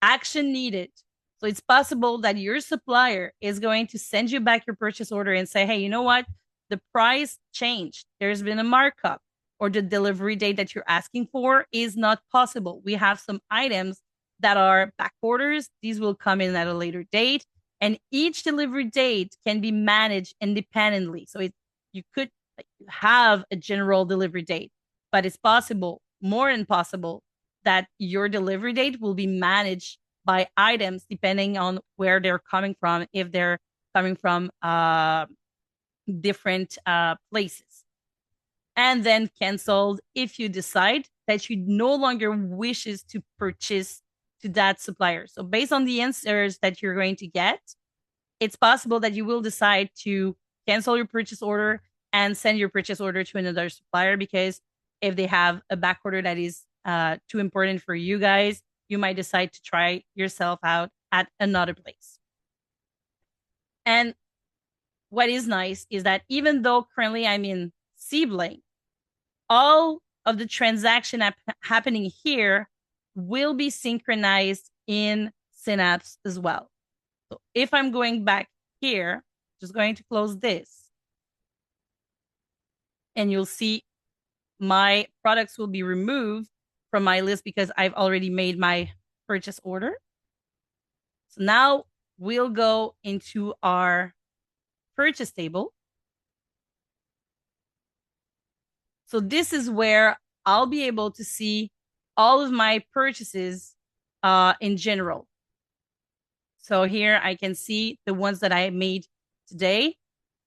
Action needed. So it's possible that your supplier is going to send you back your purchase order and say, hey, you know what? The price changed. There's been a markup, or the delivery date that you're asking for is not possible. We have some items that are back orders. These will come in at a later date. And each delivery date can be managed independently. So you could have a general delivery date, but it's possible, more than possible, that your delivery date will be managed by items depending on where they're coming from, if they're coming from different places. and then canceled if you decide that you no longer wishes to purchase to that supplier. So based on the answers that you're going to get, it's possible that you will decide to cancel your purchase order and send your purchase order to another supplier, because if they have a back order that is too important for you guys, you might decide to try yourself out at another place. And what is nice is that even though currently I'm in Sibling, all of the transaction happening here will be synchronized in Cienapps as well. So if I'm going back here, just going to close this, and you'll see my products will be removed from my list because I've already made my purchase order. So now we'll go into our purchase table. So this is where I'll be able to see all of my purchases in general. So here I can see the ones that I made today.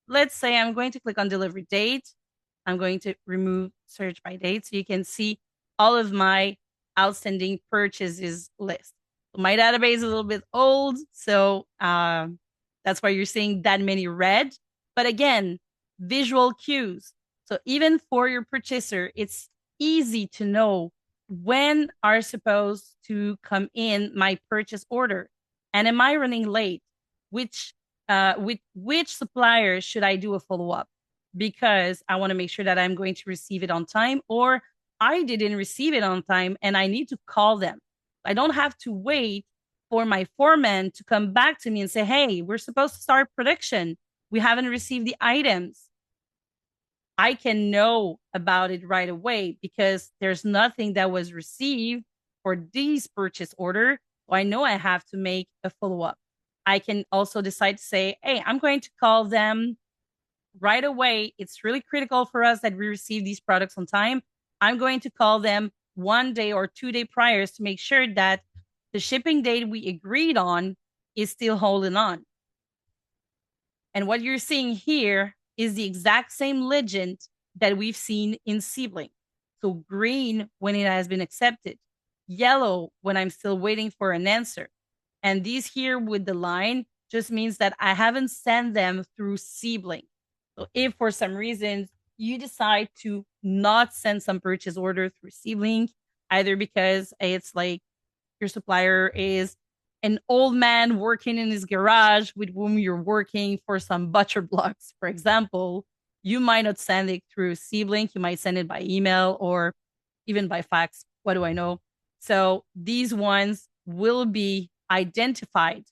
Let's say I'm going to click on delivery date. I'm going to remove search by date so you can see all of my outstanding purchases list. My database is a little bit old, so that's why you're seeing that many red. But again, visual cues. So even for your purchaser, it's easy to know when are supposed to come in my purchase order. And am I running late? With which supplier should I do a follow-up? Because I want to make sure that I'm going to receive it on time, or I didn't receive it on time and I need to call them. I don't have to wait for my foreman to come back to me and say, hey, we're supposed to start production. We haven't received the items. I can know about it right away because there's nothing that was received for these purchase order. So I know I have to make a follow-up. I can also decide to say, hey, I'm going to call them right away. It's really critical for us that we receive these products on time. I'm going to call them 1 day or 2 day prior to make sure that the shipping date we agreed on is still holding on. And what you're seeing here is the exact same legend that we've seen in Sibling. So green when it has been accepted, yellow when I'm still waiting for an answer. And these here with the line just means that I haven't sent them through Sibling. So if for some reason you decide to not send some purchase order through Sibling, either because it's like your supplier is an old man working in his garage with whom you're working for some butcher blocks, for example, you might not send it through Sibling. You might send it by email or even by fax. What do I know? So these ones will be identified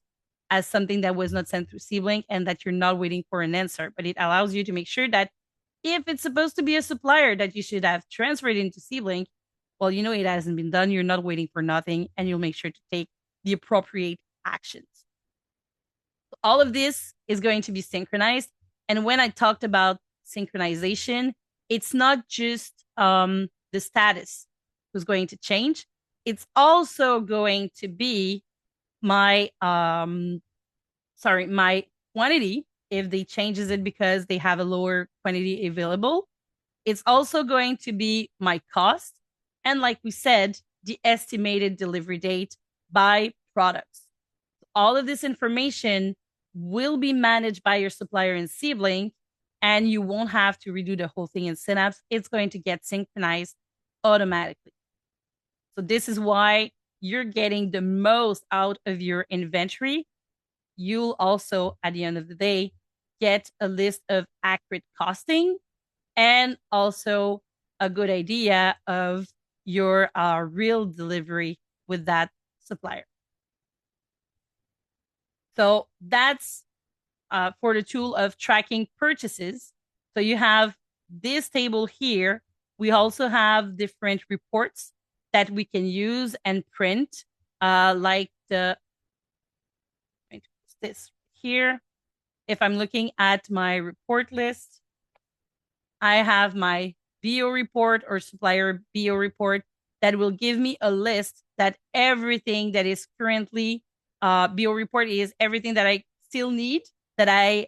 as something that was not sent through Sibling and that you're not waiting for an answer. But it allows you to make sure that if it's supposed to be a supplier that you should have transferred into Sibling, well, you know it hasn't been done. You're not waiting for nothing, and you'll make sure to take the appropriate actions. All of this is going to be synchronized. And when I talked about synchronization, it's not just the status who's going to change. It's also going to be my my quantity if they changes it because they have a lower quantity available. It's also going to be my cost. And like we said, the estimated delivery date by products. All of this information will be managed by your supplier in Sibling, and you won't have to redo the whole thing in Cienapps. It's going to get synchronized automatically. So this is why you're getting the most out of your inventory. You'll also, at the end of the day, get a list of accurate costing and also a good idea of your real delivery with that supplier. So that's for the tool of tracking purchases. So you have this table here. We also have different reports that we can use and print, like this here. If I'm looking at my report list, I have my BO report or supplier BO report that will give me a list that everything that is currently BO report is everything that I still need that I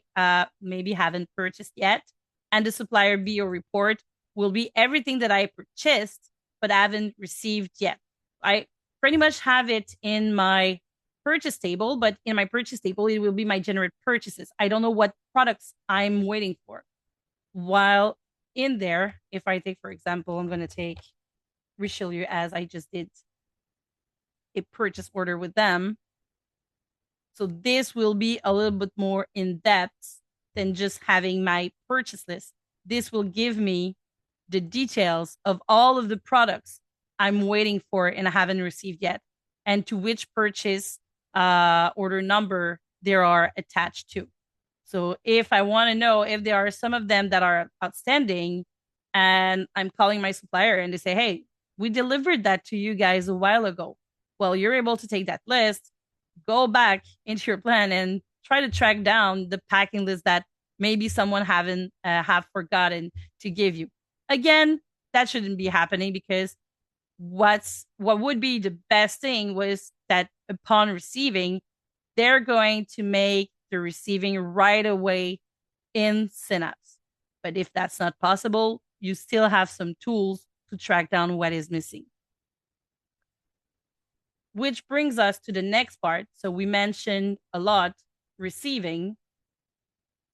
maybe haven't purchased yet. And the supplier BO report will be everything that I purchased but haven't received yet. I pretty much have it in my purchase table, but in my purchase table, it will be my generate purchases. I don't know what products I'm waiting for. While in there, if I take, for example, I'm going to take Richelieu as I just did a purchase order with them. So this will be a little bit more in depth than just having my purchase list. This will give me the details of all of the products I'm waiting for and I haven't received yet, and to which purchase order number they are attached to. So if I want to know if there are some of them that are outstanding, and I'm calling my supplier and they say, hey, we delivered that to you guys a while ago. Well, you're able to take that list, go back into your plan and try to track down the packing list that maybe someone haven't have forgotten to give you. Again, that shouldn't be happening, because what would be the best thing was that upon receiving, they're going to make the receiving right away in Cienapps. But if that's not possible, you still have some tools to track down what is missing. Which brings us to the next part. So we mentioned a lot receiving.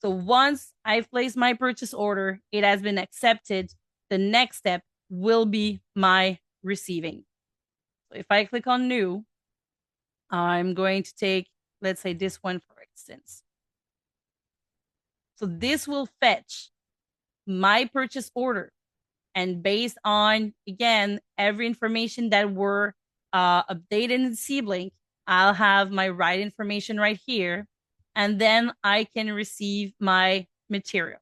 So once I've placed my purchase order, it has been accepted. The next step will be my receiving. So if I click on new, I'm going to take, let's say this one, for instance. So this will fetch my purchase order. And based on, again, every information that were updated in Seablink, I'll have my right information right here. And then I can receive my material.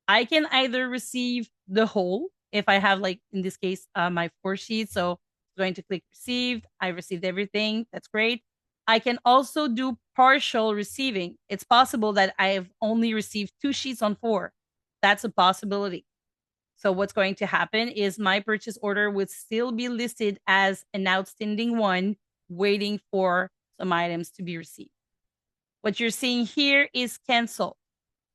I can either receive the whole, if I have, like in this case, my 4 sheets. So I'm going to click received. I received everything. That's great. I can also do partial receiving. It's possible that I have only received 2 sheets on 4. That's a possibility. So what's going to happen is my purchase order would still be listed as an outstanding one, waiting for some items to be received. What you're seeing here is canceled.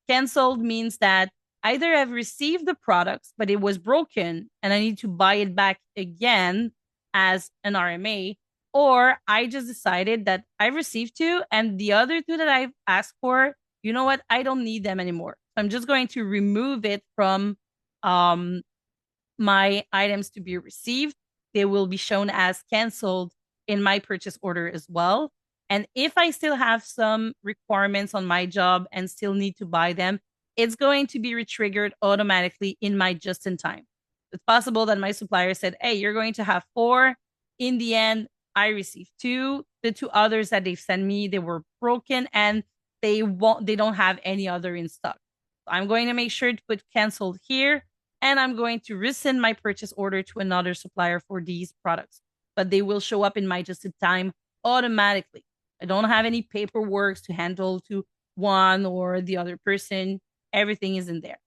Canceled means that either I've received the products, but it was broken and I need to buy it back again as an RMA, or I just decided that I received 2 and the other 2 that I've asked for, you know what, I don't need them anymore. So I'm just going to remove it from my items to be received. They will be shown as canceled in my purchase order as well. And if I still have some requirements on my job and still need to buy them, it's going to be retriggered automatically in my just in time. It's possible that my supplier said, hey, you're going to have 4. In the end, I received 2. The 2 others that they've sent me, they were broken and they don't have any other in stock. So I'm going to make sure to put canceled here, and I'm going to resend my purchase order to another supplier for these products. But they will show up in my just in time automatically. I don't have any paperwork to handle to one or the other person. Everything is in there.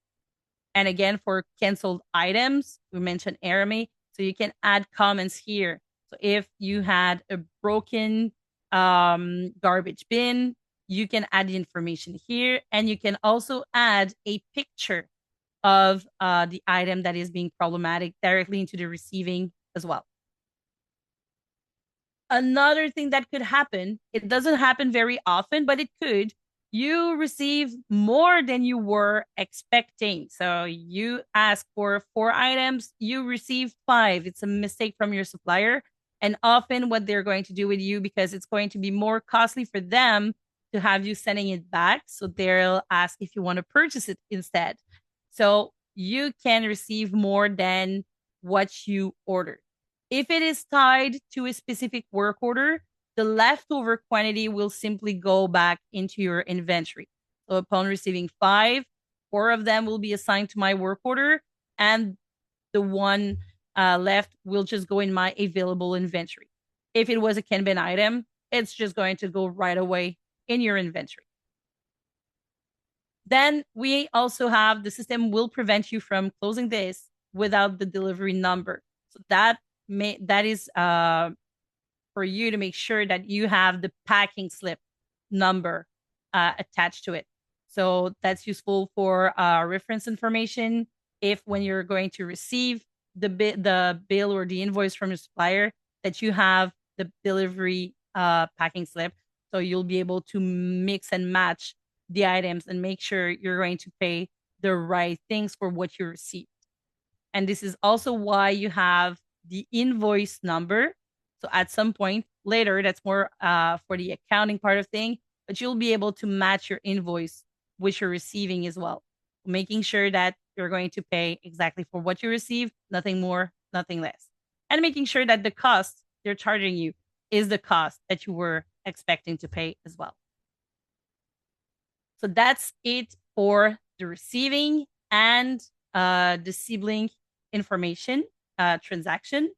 And again, for canceled items, we mentioned RMA, so you can add comments here. So if you had a broken garbage bin, you can add the information here, and you can also add a picture of the item that is being problematic directly into the receiving as well. Another thing that could happen, it doesn't happen very often, but it could. You receive more than you were expecting. So you ask for 4 items, you receive 5. It's a mistake from your supplier. And often what they're going to do with you, because it's going to be more costly for them to have you sending it back, so they'll ask if you want to purchase it instead. So you can receive more than what you ordered. If it is tied to a specific work order, the leftover quantity will simply go back into your inventory. So upon receiving 5, 4 of them will be assigned to my work order, and the one left will just go in my available inventory. If it was a Kanban item, it's just going to go right away in your inventory. Then we also have the system will prevent you from closing this without the delivery number. So that is for you to make sure that you have the packing slip number attached to it. So that's useful for reference information. if when you're going to receive the bill or the invoice from your supplier, that you have the delivery packing slip. So you'll be able to mix and match the items and make sure you're going to pay the right things for what you receive. And this is also why you have the invoice number. So at some point later, that's more for the accounting part of thing, but you'll be able to match your invoice which you're receiving as well, making sure that you're going to pay exactly for what you receive, nothing more, nothing less. And making sure that the cost they're charging you is the cost that you were expecting to pay as well. So that's it for the receiving and the sibling information transaction.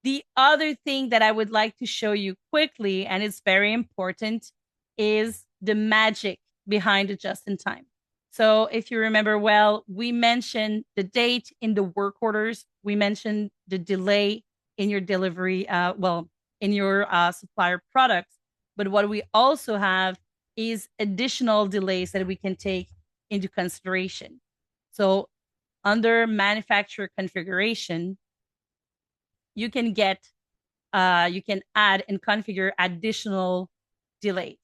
The other thing that I would like to show you quickly, and it's very important, is the magic behind the just-in-time. So if you remember well, we mentioned the date in the work orders. We mentioned the delay in your delivery, in your supplier products. But what we also have is additional delays that we can take into consideration. So under manufacturer configuration, you can add and configure additional delays.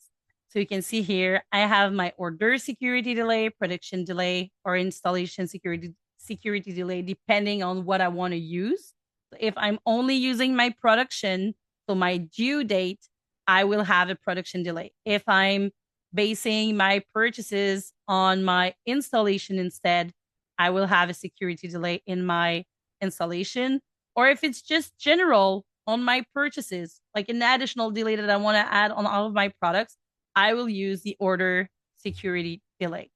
So you can see here, I have my order security delay, production delay, or installation security delay, depending on what I want to use. So if I'm only using my production, so my due date, I will have a production delay. If I'm basing my purchases on my installation instead, I will have a security delay in my installation. Or if it's just general on my purchases, like an additional delay that I want to add on all of my products, I will use the order security delay.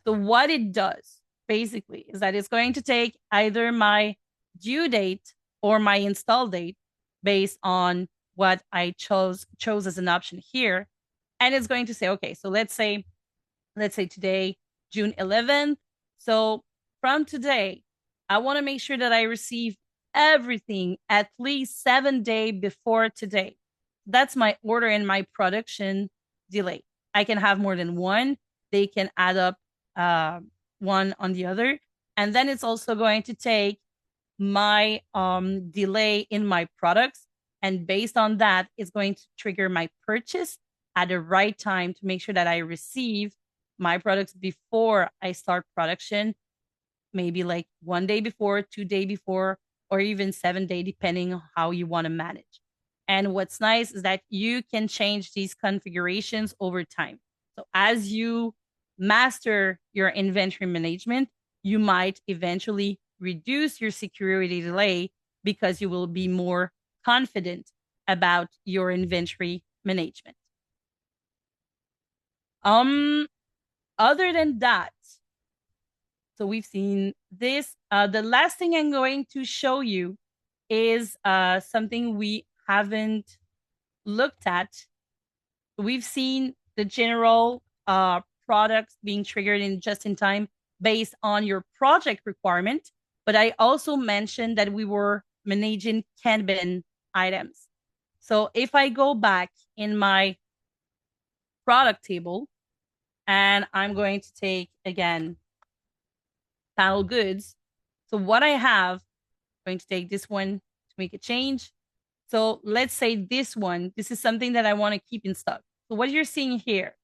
So what it does basically is that it's going to take either my due date or my install date based on what I chose as an option here. And it's going to say, okay, so let's say today, June 11th. So from today, I want to make sure that I receive everything at least 7 days before today. That's my order and my production delay. I can have more than one. They can add up one on the other. And then it's also going to take my delay in my products. And based on that, it's going to trigger my purchase at the right time to make sure that I receive my products before I start production, maybe like 1 day before, 2 days before, or even 7 days, depending on how you want to manage. And what's nice is that you can change these configurations over time. So as you master your inventory management, you might eventually reduce your security delay because you will be more confident about your inventory management. Other than that, so we've seen this. The last thing I'm going to show you is something we haven't looked at. We've seen the general products being triggered in just in time based on your project requirement. But I also mentioned that we were managing Kanban items. So if I go back in my product table, and I'm going to take, again, panel goods. So what I have, I'm going to take this one to make a change. So let's say this one, this is something that I want to keep in stock. So what you're seeing here,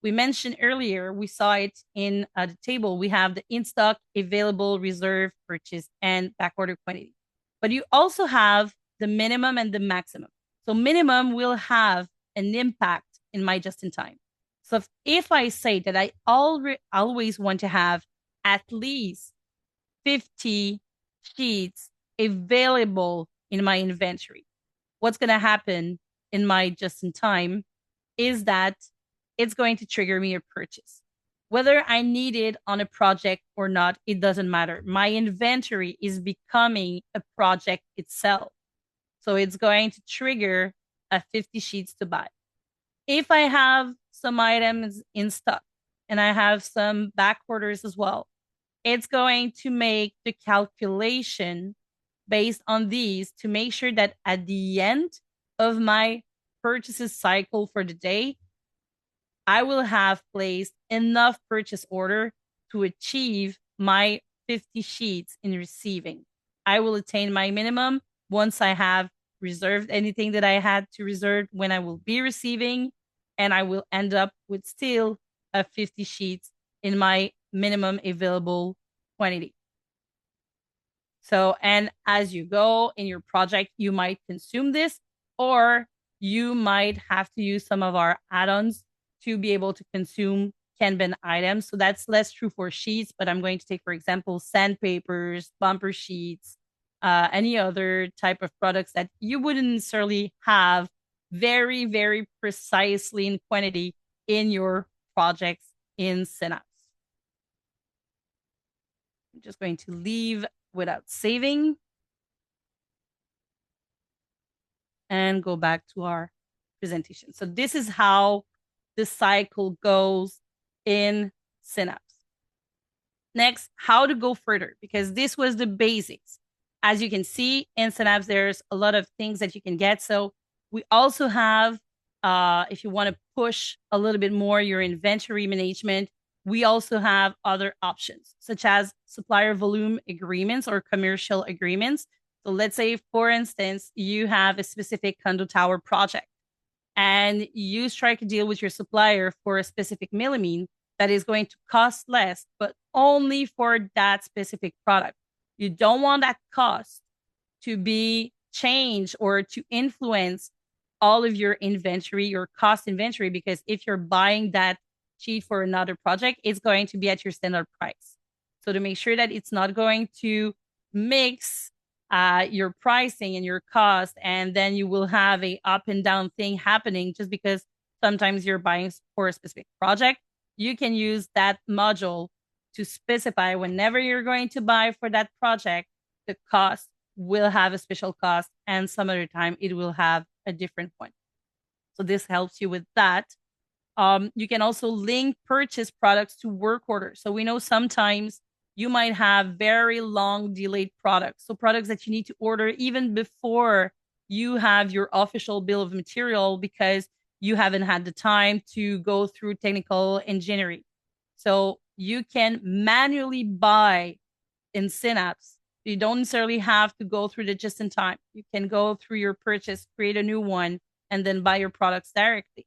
we mentioned earlier, we saw it in the table. We have the in-stock, available, reserve, purchase, and backorder quantity. But you also have the minimum and the maximum. So minimum will have an impact in my just-in-time. So if I say that I always want to have at least 50 sheets available in my inventory, what's going to happen in my just-in-time is that it's going to trigger me a purchase. Whether I need it on a project or not, it doesn't matter. My inventory is becoming a project itself. So it's going to trigger a 50 sheets to buy. If I have some items in stock and I have some back orders as well, it's going to make the calculation based on these to make sure that at the end of my purchases cycle for the day, I will have placed enough purchase order to achieve my 50 sheets in receiving. I will attain my minimum once I have reserved anything that I had to reserve when I will be receiving, and I will end up with still a 50 sheets in my minimum available quantity. So, and as you go in your project, you might consume this, or you might have to use some of our add-ons to be able to consume Kanban items. So that's less true for sheets, but I'm going to take, for example, sandpapers, bumper sheets, any other type of products that you wouldn't necessarily have very, very precisely in quantity in your projects in Cienapps. I'm just going to leave without saving and go back to our presentation. So this is how the cycle goes in Cienapps. Next, how to go further, because this was the basics. As you can see in Cienapps, there's a lot of things that you can get. So we also have, if you want to push a little bit more your inventory management, we also have other options, such as supplier volume agreements or commercial agreements. So let's say, for instance, you have a specific condo tower project and you strike a deal with your supplier for a specific melamine that is going to cost less, but only for that specific product. You don't want that cost to be changed or to influence all of your inventory, your cost inventory, because if you're buying that sheet for another project, it's going to be at your standard price. So to make sure that it's not going to mix your pricing and your cost, and then you will have a up and down thing happening just because sometimes you're buying for a specific project. You can use that module to specify whenever you're going to buy for that project, the cost will have a special cost, and some other time it will have a different one. So this helps you with that. You can also link purchase products to work orders. So we know sometimes you might have very long delayed products. So products that you need to order even before you have your official bill of material because you haven't had the time to go through technical engineering. So you can manually buy in Cienapps. You don't necessarily have to go through the just in time. You can go through your purchase, create a new one, and then buy your products directly.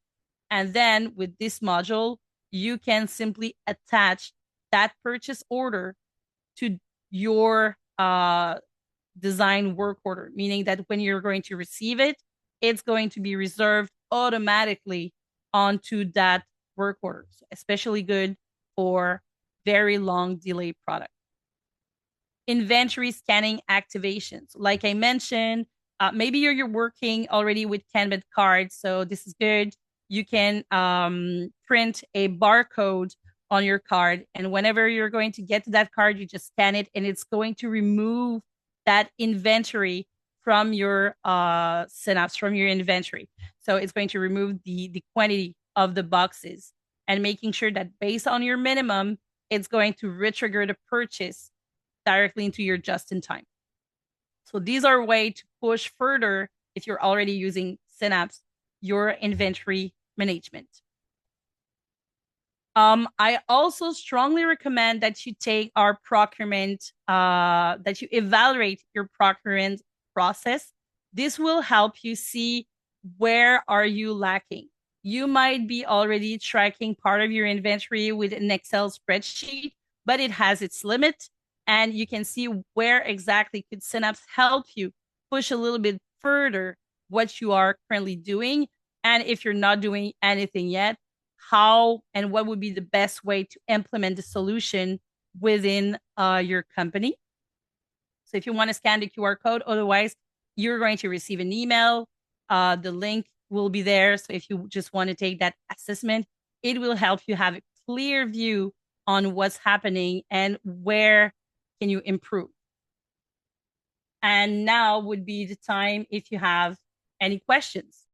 And then with this module, you can simply attach that purchase order to your design work order, meaning that when you're going to receive it, it's going to be reserved automatically onto that work order. So especially good for very long delay product. Inventory scanning activations. Like I mentioned, maybe you're working already with Kanban cards, so this is good. You can print a barcode on your card, and whenever you're going to get to that card, you just scan it, and it's going to remove that inventory from your Cienapps, from your inventory. So it's going to remove the quantity of the boxes and making sure that based on your minimum, it's going to retrigger the purchase directly into your just-in-time. So these are a way to push further if you're already using Cienapps, your inventory management. I also strongly recommend that you take our procurement, that you evaluate your procurement process. This will help you see where are you lacking. You might be already tracking part of your inventory with an Excel spreadsheet, but it has its limit. And you can see where exactly could Cienapps help you push a little bit further what you are currently doing. And if you're not doing anything yet, how and what would be the best way to implement the solution within your company. So if you want to scan the QR code, otherwise you're going to receive an email. The link will be there. So if you just want to take that assessment, it will help you have a clear view on what's happening and where can you improve. And now would be the time if you have any questions.